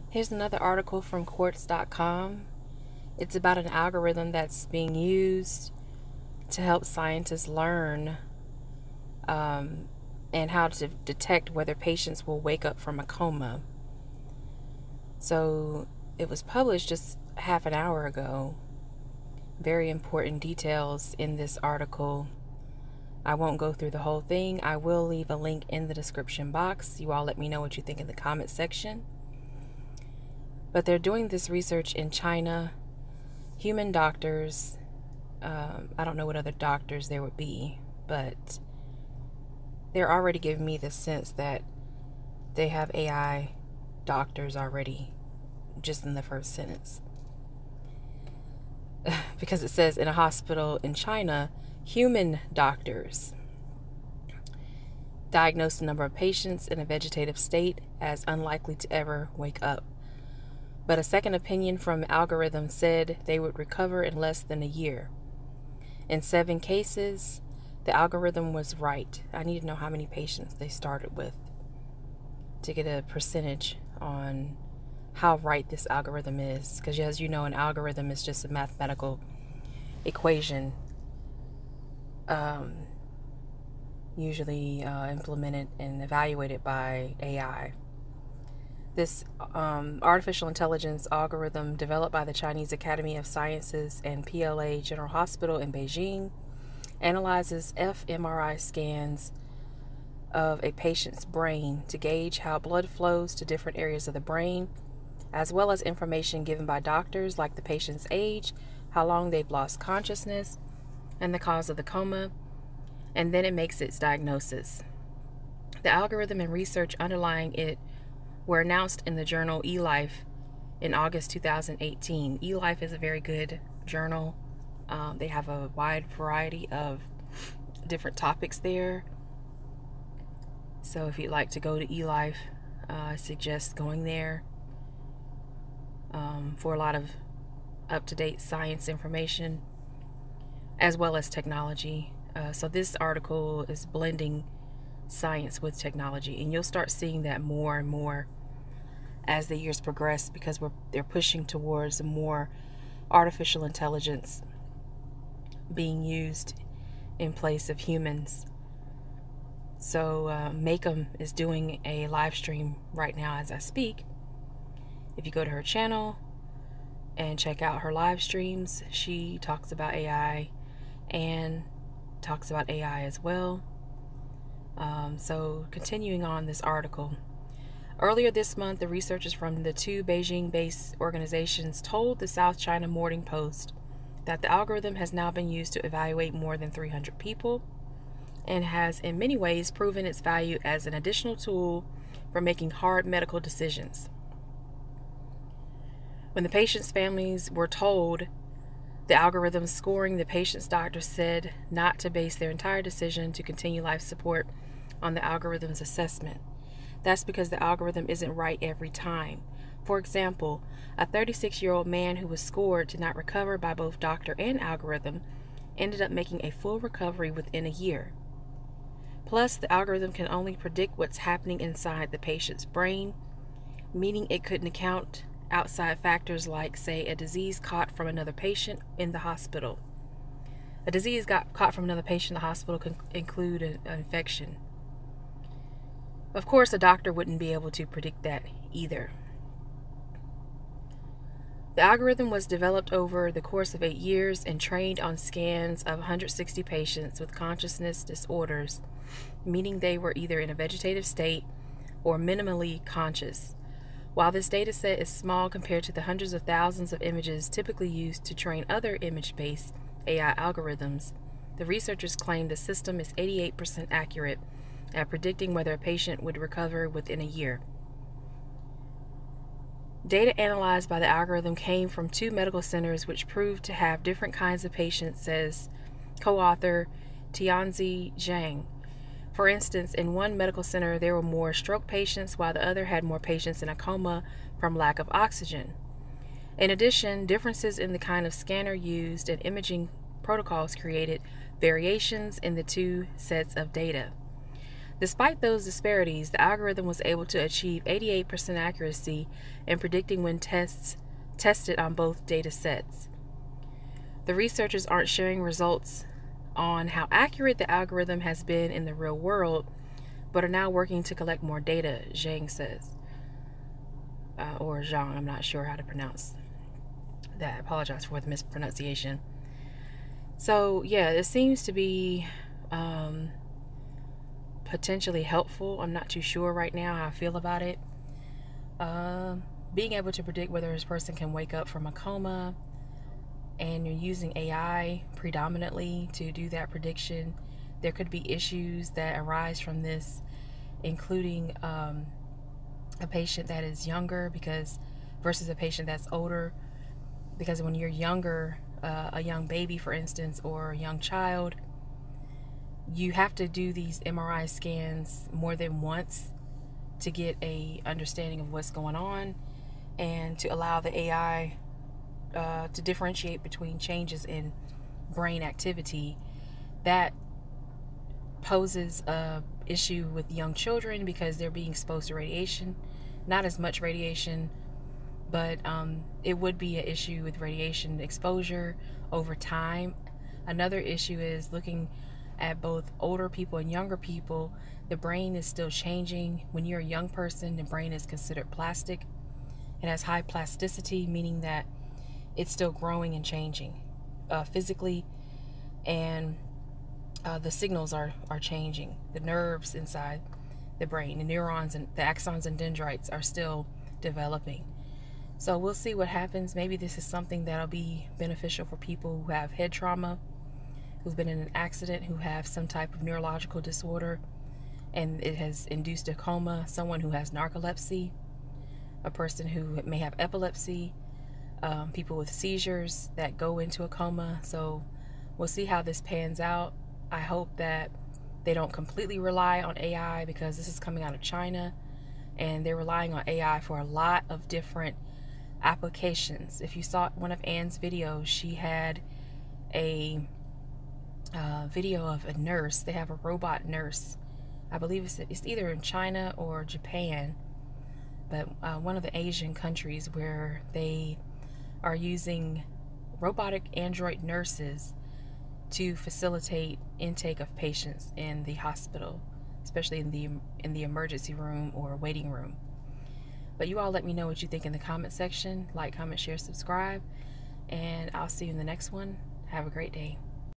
Here's another article from quartz.com. It's about an algorithm that's being used to help scientists learn and how to detect whether patients will wake up from a coma. So it was published just half an hour ago. Very important details in this article. I won't go through the whole thing. I will leave a link in the description box. You all let me know what you think in the comment section. But they're doing this research in China. Human doctors, I don't know what other doctors there would be, but they're already giving me the sense that they have AI doctors already, just in the first sentence. Because it says in a hospital in China, human doctors diagnosed a number of patients in a vegetative state as unlikely to ever wake up. But a second opinion from algorithm said they would recover in less than a year. In 7 cases, the algorithm was right. I need to know how many patients they started with to get a percentage on how right this algorithm is. Because as you know, an algorithm is just a mathematical equation usually implemented and evaluated by AI. This artificial intelligence algorithm developed by the Chinese Academy of Sciences and PLA General Hospital in Beijing analyzes fMRI scans of a patient's brain to gauge how blood flows to different areas of the brain, as well as information given by doctors like the patient's age, how long they've lost consciousness, and the cause of the coma, and then it makes its diagnosis. The algorithm and research underlying it were announced in the journal eLife in August 2018. eLife is a very good journal. They have a wide variety of different topics there. So if you'd like to go to eLife, I suggest going there for a lot of up-to-date science information as well as technology. So this article is blending science with technology, and you'll start seeing that more and more as the years progress, because they're pushing towards more artificial intelligence being used in place of humans. So Coma is doing a live stream right now as I speak. If you go to her channel and check out her live streams, she talks about AI and talks about AI as well. So continuing on this article. Earlier this month, the researchers from the 2 Beijing-based organizations told the South China Morning Post that the algorithm has now been used to evaluate more than 300 people and has in many ways proven its value as an additional tool for making hard medical decisions. When the patients' families were told the algorithm scoring, the patient's doctor said not to base their entire decision to continue life support on the algorithm's assessment. That's because the algorithm isn't right every time. For example, a 36-year-old man who was scored to not recover by both doctor and algorithm ended up making a full recovery within a year. Plus, the algorithm can only predict what's happening inside the patient's brain, meaning it couldn't account outside factors like, say, a disease caught from another patient in the hospital. A disease caught from another patient in the hospital can include an infection. Of course, a doctor wouldn't be able to predict that either. The algorithm was developed over the course of 8 years and trained on scans of 160 patients with consciousness disorders, meaning they were either in a vegetative state or minimally conscious. While this data set is small compared to the hundreds of thousands of images typically used to train other image-based AI algorithms, the researchers claim the system is 88% accurate at predicting whether a patient would recover within a year. Data analyzed by the algorithm came from 2 medical centers which proved to have different kinds of patients, says co-author Tianzi Zhang. For instance, in one medical center there were more stroke patients while the other had more patients in a coma from lack of oxygen. In addition, differences in the kind of scanner used and imaging protocols created variations in the 2 sets of data. Despite those disparities, the algorithm was able to achieve 88% accuracy in predicting when tested on both data sets. The researchers aren't sharing results on how accurate the algorithm has been in the real world, but are now working to collect more data, Zhang says. Or Zhang, I'm not sure how to pronounce that. I apologize for the mispronunciation. So, yeah, it seems to be potentially helpful. I'm not too sure right now how I feel about it. Being able to predict whether this person can wake up from a coma, and you're using AI predominantly to do that prediction, there could be issues that arise from this, including a patient that is younger versus a patient that's older, because when you're younger, a young baby, for instance, or a young child, you have to do these MRI scans more than once to get a understanding of what's going on, and to allow the AI to differentiate between changes in brain activity. That poses a issue with young children because they're being exposed to radiation. Not as much radiation, but it would be an issue with radiation exposure over time. Another issue is looking at both older people and younger people. The brain is still changing. When you're a young person, the brain is considered plastic. It has high plasticity, meaning that it's still growing and changing physically, and the signals are changing. The nerves inside the brain, the neurons and the axons and dendrites are still developing. So we'll see what happens. Maybe this is something that'll be beneficial for people who have head trauma, who've been in an accident, who have some type of neurological disorder, and it has induced a coma, someone who has narcolepsy, a person who may have epilepsy, people with seizures that go into a coma. So we'll see how this pans out. I hope that they don't completely rely on AI, because this is coming out of China and they're relying on AI for a lot of different applications. If you saw one of Anne's videos, she had a video of a nurse. They have a robot nurse. I believe it's either in China or Japan, but one of the Asian countries, where they are using robotic android nurses to facilitate intake of patients in the hospital, especially in the emergency room or waiting room. But you all let me know what you think in the comment section. Like, comment, share, subscribe, and I'll see you in the next one. Have a great day.